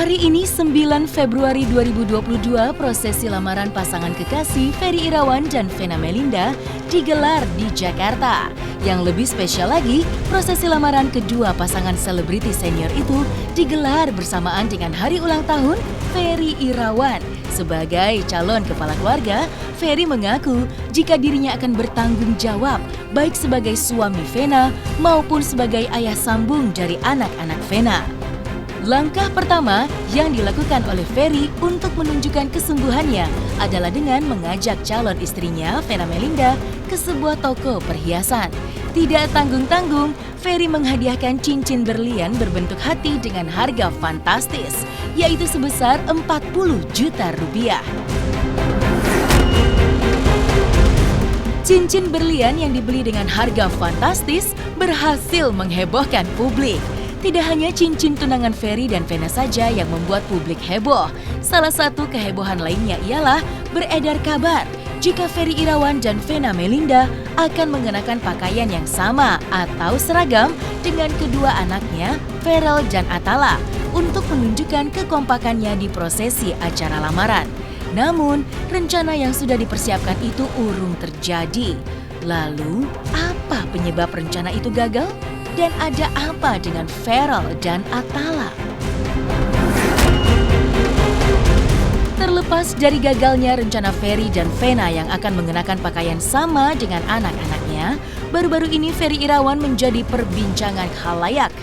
Hari ini 9 Februari 2022, prosesi lamaran pasangan kekasih Ferry Irawan dan Vena Melinda digelar di Jakarta. Yang lebih spesial lagi, prosesi lamaran kedua pasangan selebriti senior itu digelar bersamaan dengan hari ulang tahun Ferry Irawan. Sebagai calon kepala keluarga, Ferry mengaku jika dirinya akan bertanggung jawab baik sebagai suami Vena maupun sebagai ayah sambung dari anak-anak Vena. Langkah pertama yang dilakukan oleh Ferry untuk menunjukkan kesungguhannya adalah dengan mengajak calon istrinya, Vena Melinda, ke sebuah toko perhiasan. Tidak tanggung-tanggung, Ferry menghadiahkan cincin berlian berbentuk hati dengan harga fantastis, yaitu sebesar 40 juta rupiah. Cincin berlian yang dibeli dengan harga fantastis berhasil menghebohkan publik. Tidak hanya cincin tunangan Ferry dan Vena saja yang membuat publik heboh. Salah satu kehebohan lainnya ialah beredar kabar jika Ferry Irawan dan Vena Melinda akan mengenakan pakaian yang sama atau seragam dengan kedua anaknya, Ferel dan Atala, untuk menunjukkan kekompakannya di prosesi acara lamaran. Namun, rencana yang sudah dipersiapkan itu urung terjadi. Lalu, apa penyebab rencana itu gagal? Dan ada apa dengan Ferel dan Atala? Terlepas dari gagalnya rencana Ferry dan Vena yang akan mengenakan pakaian sama dengan anak-anaknya, baru-baru ini Ferry Irawan menjadi perbincangan khalayak.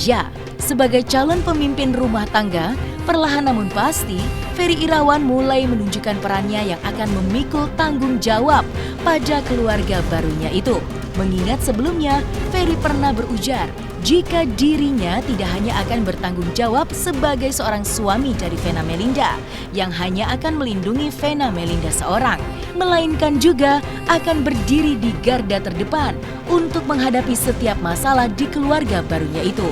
Ya, sebagai calon pemimpin rumah tangga, perlahan namun pasti, Ferry Irawan mulai menunjukkan perannya yang akan memikul tanggung jawab pada keluarga barunya itu. Mengingat sebelumnya, Ferry pernah berujar jika dirinya tidak hanya akan bertanggung jawab sebagai seorang suami dari Vena Melinda yang hanya akan melindungi Vena Melinda seorang, melainkan juga akan berdiri di garda terdepan untuk menghadapi setiap masalah di keluarga barunya itu.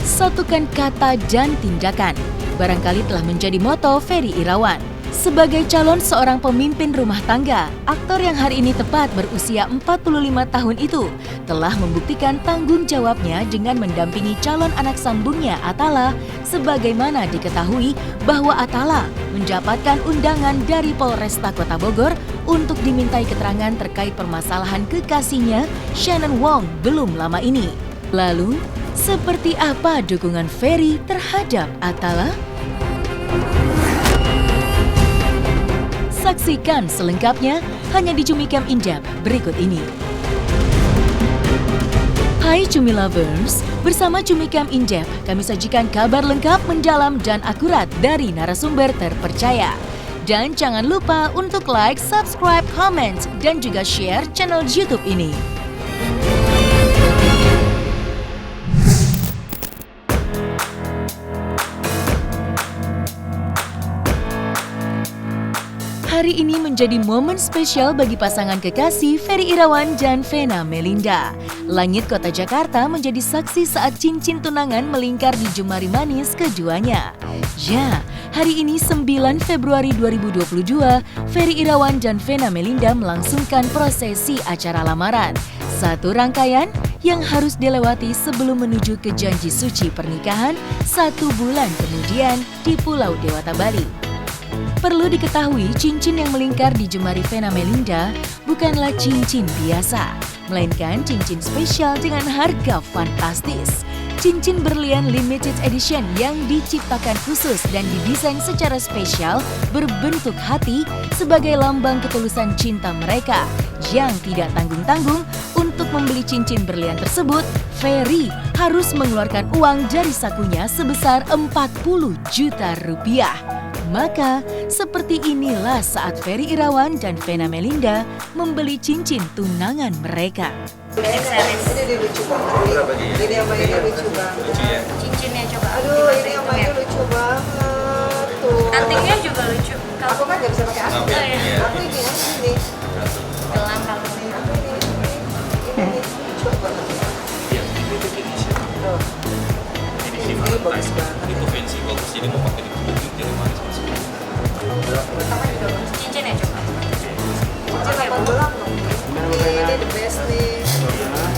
Satukan kata dan tindakan barangkali telah menjadi moto Ferry Irawan. Sebagai calon seorang pemimpin rumah tangga, aktor yang hari ini tepat berusia 45 tahun itu telah membuktikan tanggung jawabnya dengan mendampingi calon anak sambungnya Atala, sebagaimana diketahui bahwa Atala mendapatkan undangan dari Polresta Kota Bogor untuk dimintai keterangan terkait permasalahan kekasihnya Shannon Wong belum lama ini. Lalu, seperti apa dukungan Ferry terhadap Atala? Saksikan selengkapnya hanya di Cumi Camp Indep berikut ini. Hai Cumi Lovers, bersama Cumi Camp Indep kami sajikan kabar lengkap, mendalam dan akurat dari narasumber terpercaya. Dan jangan lupa untuk like, subscribe, comment, dan juga share channel YouTube ini. Hari ini menjadi momen spesial bagi pasangan kekasih Ferry Irawan dan Vena Melinda. Langit kota Jakarta menjadi saksi saat cincin tunangan melingkar di jemari manis keduanya. Ya, hari ini 9 Februari 2022, Ferry Irawan dan Vena Melinda melangsungkan prosesi acara lamaran. Satu rangkaian yang harus dilewati sebelum menuju ke janji suci pernikahan 1 bulan kemudian di Pulau Dewata, Bali. Perlu diketahui, cincin yang melingkar di jemari Vena Melinda bukanlah cincin biasa, melainkan cincin spesial dengan harga fantastis. Cincin berlian limited edition yang diciptakan khusus dan didesain secara spesial berbentuk hati sebagai lambang ketulusan cinta mereka. Yang tidak tanggung-tanggung, untuk membeli cincin berlian tersebut, Ferry harus mengeluarkan uang dari sakunya sebesar 40 juta rupiah. Maka, seperti inilah saat Ferry Irawan dan Vena Melinda membeli cincin tunangan mereka. Ini lucu banget. Ini yang mainnya lucu banget. Lucu ya? Cincinnya coba. Aduh, ini yang mainnya lucu banget. Tuh. Antingnya juga lucu. Aku kan nggak bisa pakai anting. Iya. Aku ini. Gelang kalau ini. Ini lucu banget. Iya, limited edition. Tuh. Edisi Ini bagus Valentine. banget. Itu fancy bagus, jadi mau pakai di dari mana sama sekali. Cincinnya coba. Cincin 8 gelang dong. Ini the best nih. Lucu banget.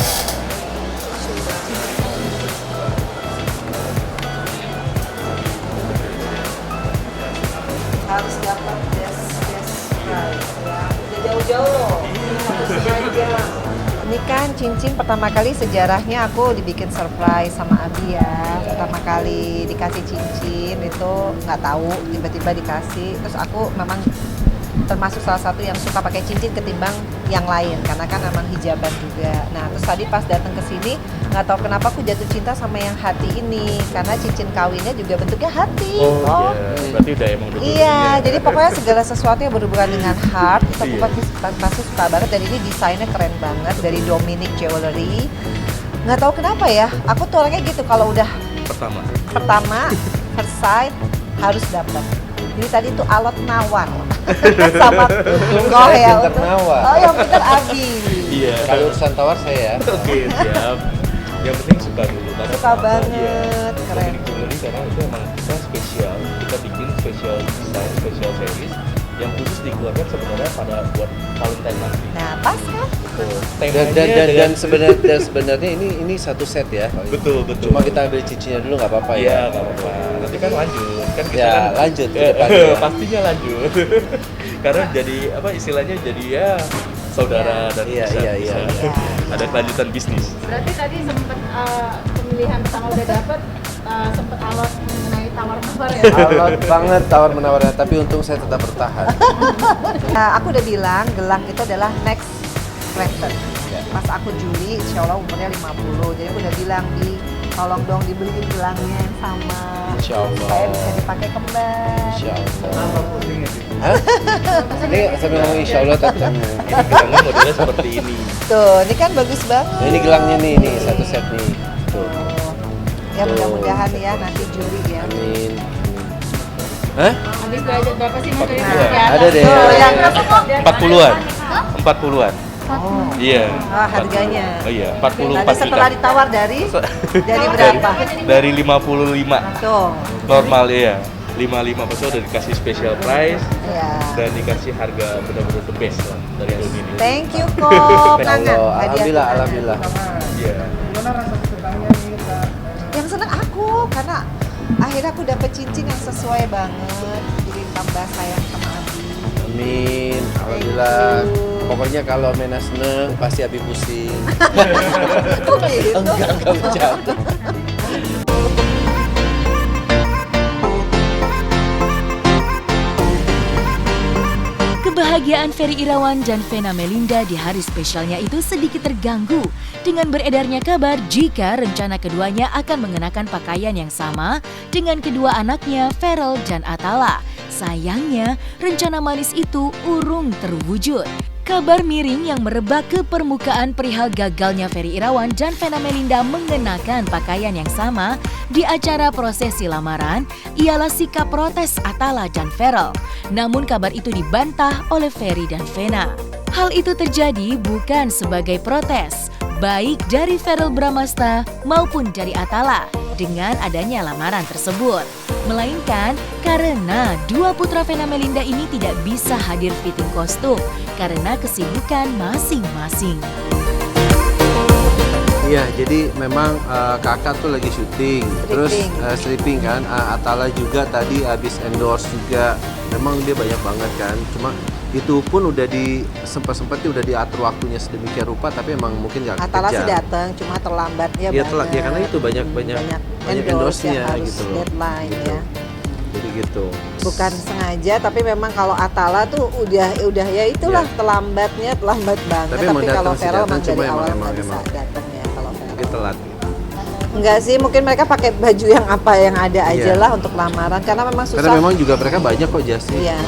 aja. Ini kan cincin pertama kali sejarahnya aku dibikin surprise sama Abi ya. Pertama kali dikasih cincin itu nggak tahu, tiba-tiba dikasih. Terus aku memang termasuk salah satu yang suka pakai cincin ketimbang yang lain karena kan memang hijaban juga. Nah terus tadi pas datang ke sini nggak tahu kenapa aku jatuh cinta sama yang hati ini karena cincin kawinnya juga bentuknya hati. Iya. Berarti udah emang udah. Iya, jadi pokoknya segala sesuatu yang berhubungan dengan heart itu aku pasti suka banget. Dan ini desainnya keren banget dari Dominic Jewelry. Nggak tahu kenapa ya, aku tuh orangnya gitu kalau udah pertama first sight harus dapat. Jadi tadi tuh alot nawar sama Kohel. Pinter nawar. Oh yang pinter Abi. Iya. Kalau urusan tawar saya ya. Oke, siap. Yang penting suka dulu. Suka banget, keren. Dominic Jewelry karena itu emang kita spesial. Kita bikin spesial design, spesial series yang khusus dikeluarkan sebenarnya pada buat Valentine nanti. Nah pas kan? Betul. Dan sebenarnya ini satu set ya. Betul. Cuma kita ambil cincinnya dulu nggak apa-apa ya. Iya, nggak apa-apa. Nanti kan lanjut. Kan kita Ya, kan lanjut ke depannya ya. pastinya lanjut. Karena jadi apa istilahnya jadi ya saudara dan Iya. ada kelanjutan bisnis. Berarti tadi sempat pemilihan pertama udah dapet sempat alot mengenai tawar-tawar ya. Alot banget tawar menawarnya, tapi untung saya tetap bertahan. Nah, aku udah bilang gelang itu adalah next chapter. Pas aku Juli, insya Allah umurnya 50. Jadi aku udah bilang, tolong dong dibeliin gelangnya yang sama. Insya Allah. Supaya bisa dipakai kembar. Insya Allah. Hah? Ini sambil ngomong insya Allah tapi Ini gelangnya modelnya seperti ini. Tuh, ini kan bagus banget. Nah, ini gelangnya nih, satu set nih. Tuh. Ya Tuh. mudah-mudahan ya nanti Juli ya. Amin. Hah? Habis belajar berapa sih mas dari Ada deh. Tuh, yang 40-an. Oh. Iya. Ah, harganya. Oh iya, 44 Nanti setelah juta. ditawar dari berapa? Dari 55. Tuh. Normal ya. 55 peso udah dikasih special price Ya. dan dikasih harga benar-benar the best lah dari Dominic. Thank you kok. Ya Allah, alhamdulillah. Iya. Yang seneng aku karena akhirnya aku dapet cincin yang sesuai banget. Jadi tambah sayang sama Abi. Amin. Alhamdulillah. Pokoknya kalau Mena seneng pasti Abi pusing. Kok gitu? Enggak bercanda. Kebahagiaan Ferry Irawan dan Vena Melinda di hari spesialnya itu sedikit terganggu dengan beredarnya kabar jika rencana keduanya akan mengenakan pakaian yang sama dengan kedua anaknya Ferel dan Atala. Sayangnya, rencana manis itu urung terwujud. Kabar miring yang merebak ke permukaan perihal gagalnya Ferry Irawan dan Vena Melinda mengenakan pakaian yang sama di acara prosesi lamaran ialah sikap protes Atala dan Ferel. Namun kabar itu dibantah oleh Ferry dan Vena. Hal itu terjadi bukan sebagai protes, baik dari Ferel Bramasta maupun dari Atala dengan adanya lamaran tersebut. Melainkan karena dua putra Vena Melinda ini tidak bisa hadir fitting kostum karena kesibukan masing-masing. Iya, jadi memang kakak tuh lagi syuting, terus stripping kan. Atala juga tadi habis endorse juga. Memang dia banyak banget kan. Cuma itu pun udah sempat-sempatnya udah diatur waktunya sedemikian rupa, tapi emang mungkin nggak Atala sih kekejar. datang, cuma terlambatnya Iya banget. telat ya karena itu banyak endorse-nya yang harus gitu loh. deadline Gitu. ya. Jadi gitu. Bukan sengaja, tapi memang kalau Atala tuh udah ya itulah terlambat banget. Tapi Tapi, emang kalau datang sih, Ferel datang, memang dari cuma awal emang nggak bisa datang ya kalau Ferel. Mungkin telat. Enggak sih, mungkin mereka pakai baju yang apa yang ada aja Iya. lah untuk lamaran karena memang susah. Karena memang juga mereka banyak kok jasnya. Iya.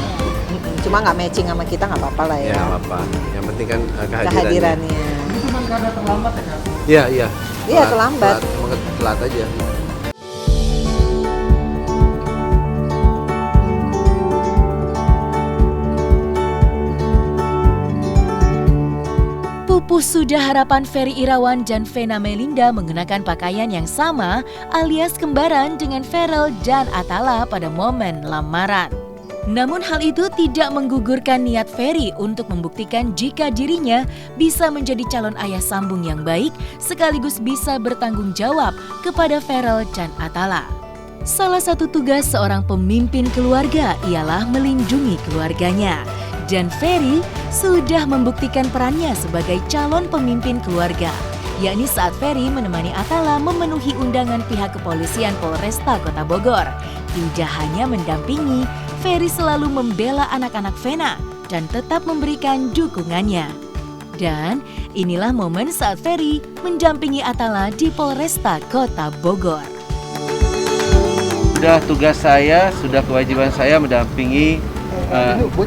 Cuma nggak matching sama kita nggak apa-apa lah Ya ya. nggak apa-apa. Yang penting kan kehadirannya. Kehadirannya. Iya, iya. Iya, terlambat. Emang telat aja. Pupus sudah harapan Ferry Irawan dan Vena Melinda mengenakan pakaian yang sama alias kembaran dengan Ferel dan Atala pada momen lamaran. Namun hal itu tidak menggugurkan niat Ferry untuk membuktikan jika dirinya bisa menjadi calon ayah sambung yang baik sekaligus bisa bertanggung jawab kepada Ferel dan Atala. Salah satu tugas seorang pemimpin keluarga ialah melindungi keluarganya. Dan Ferry sudah membuktikan perannya sebagai calon pemimpin keluarga, yakni saat Ferry menemani Atala memenuhi undangan pihak kepolisian Polresta Kota Bogor. Tidak hanya mendampingi, Ferry selalu membela anak-anak Vena dan tetap memberikan dukungannya. Dan inilah momen saat Ferry mendampingi Atala di Polresta Kota Bogor. Sudah tugas saya, sudah kewajiban saya mendampingi.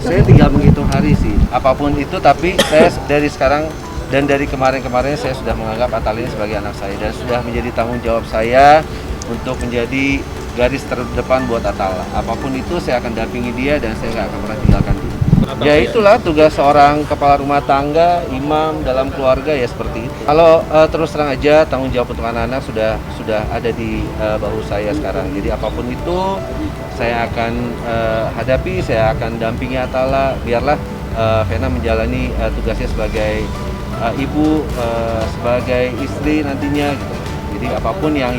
Saya tinggal menghitung hari sih, apapun itu. Tapi saya dari sekarang dan dari kemarin-kemarin saya sudah menganggap Atala ini sebagai anak saya dan sudah menjadi tanggung jawab saya untuk menjadi garis terdepan buat Atala. Apapun itu saya akan dampingi dia dan saya nggak akan pernah tinggalkan dia. Ya itulah tugas seorang kepala rumah tangga, imam dalam keluarga ya seperti itu. Kalau terus terang aja tanggung jawab untuk anak-anak sudah ada di bahu saya sekarang. Jadi apapun itu saya akan hadapi, saya akan dampingi Atala. Biarlah Vena menjalani tugasnya sebagai ibu, sebagai istri nantinya gitu. Jadi apapun yang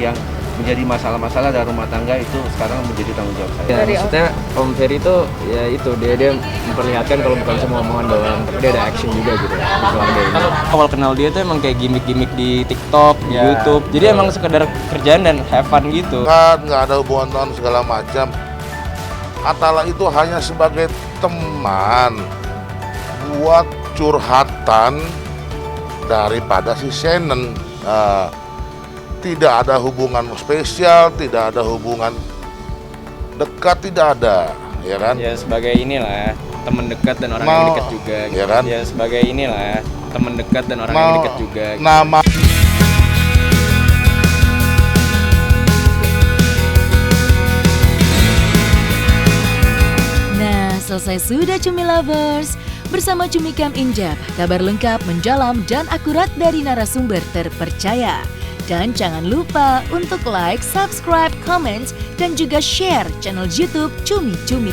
menjadi masalah-masalah dalam rumah tangga itu sekarang menjadi tanggung jawab saya. Ya, maksudnya Om Ferry itu ya itu dia memperlihatkan kalau bukan cuma omongan doang, tapi dia ada action juga gitu di keluarga ini. Awal kenal dia tuh emang kayak gimmick-gimmick di TikTok, di YouTube. Jadi emang sekedar kerjaan dan have fun gitu. Nggak ada hubungan segala macam. Atala itu hanya sebagai teman buat curhatan daripada si Shannon. Tidak ada hubungan spesial, tidak ada hubungan dekat, tidak ada, ya kan? Ya sebagai inilah teman dekat dan orang yang dekat juga. Gitu. Ya kan? Ya sebagai inilah teman dekat dan orang yang dekat juga. Gitu. Nama Selesai sudah Cumi Lovers. Bersama Cumi Camp Injab, kabar lengkap, mendalam, dan akurat dari narasumber terpercaya. Dan jangan lupa untuk like, subscribe, comment, dan juga share channel YouTube Cumi Cumi.